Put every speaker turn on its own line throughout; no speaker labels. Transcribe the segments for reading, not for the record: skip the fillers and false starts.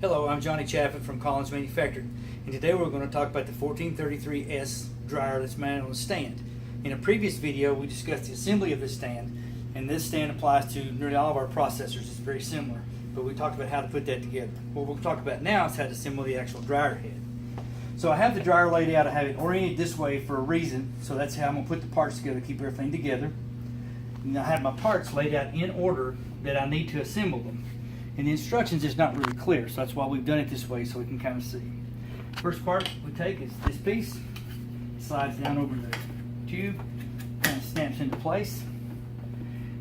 Hello, I'm Johnny Chaffin from Collins Manufacturing, and today we're going to talk about the 1433S dryer that's mounted on a stand. In a previous video, we discussed the assembly of this stand, and this stand applies to nearly all of our processors. It's very similar, but we talked about how to put that together. What we'll talk about now is how to assemble the actual dryer head. So I have the dryer laid out. I have it oriented this way for a reason, so that's how I'm going to put the parts together, keep everything together. And I have my parts laid out in order that I need to assemble them. And the instructions is not really clear, so that's why we've done it this way, so we can kind of see. First part we take is this piece, slides down over the tube, kind of snaps into place.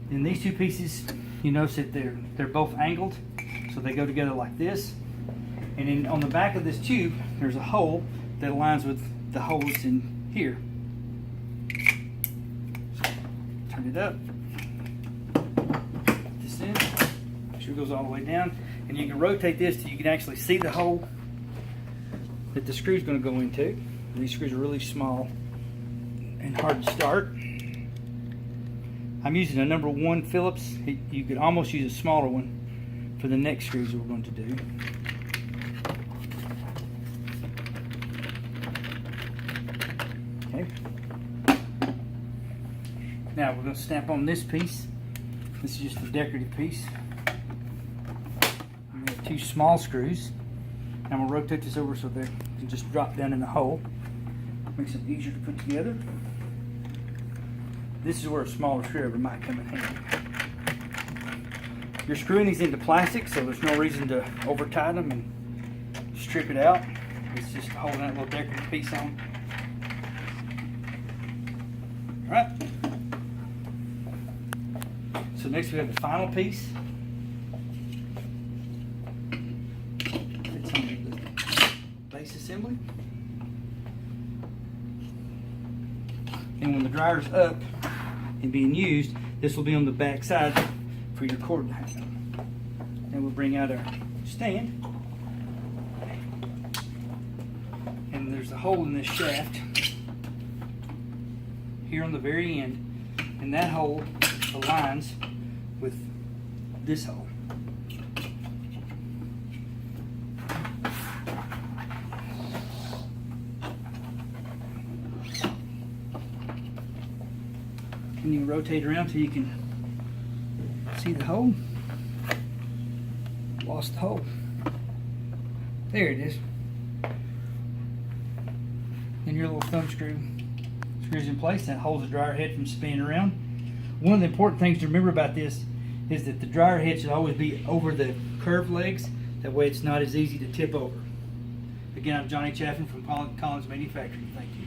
Then these two pieces, you notice that they're both angled, so they go together like this. And then on the back of this tube, there's a hole that aligns with the holes in here. So, turn it up, put this in. It goes all the way down, and you can rotate this till you can actually see the hole that the screw is going to go into. And these screws are really small and hard to start. I'm using a number 1 Phillips. You could almost use a smaller one for the next screws that we're going to do. Okay. Now we're going to snap on this piece. This is just a decorative piece. 2 small screws. I'm going to rotate this over so they can just drop down in the hole. Makes it easier to put together. This is where a smaller screwdriver might come in handy. You're screwing these into plastic, so there's no reason to over tighten them and strip it out. It's just holding that little decorative piece on. Alright. So next we have the final piece. Assembly. And when the dryer's up and being used, this will be on the back side for your cord to hang on. Then we'll bring out our stand, and there's a hole in this shaft here on the very end, and that hole aligns with this hole. And you rotate around till you can see the hole. Lost the hole. There it is. And your little thumb screw screws in place. That holds the dryer head from spinning around. One of the important things to remember about this is that the dryer head should always be over the curved legs. That way it's not as easy to tip over. Again, I'm Johnny Chaffin from Collins Manufacturing. Thank you.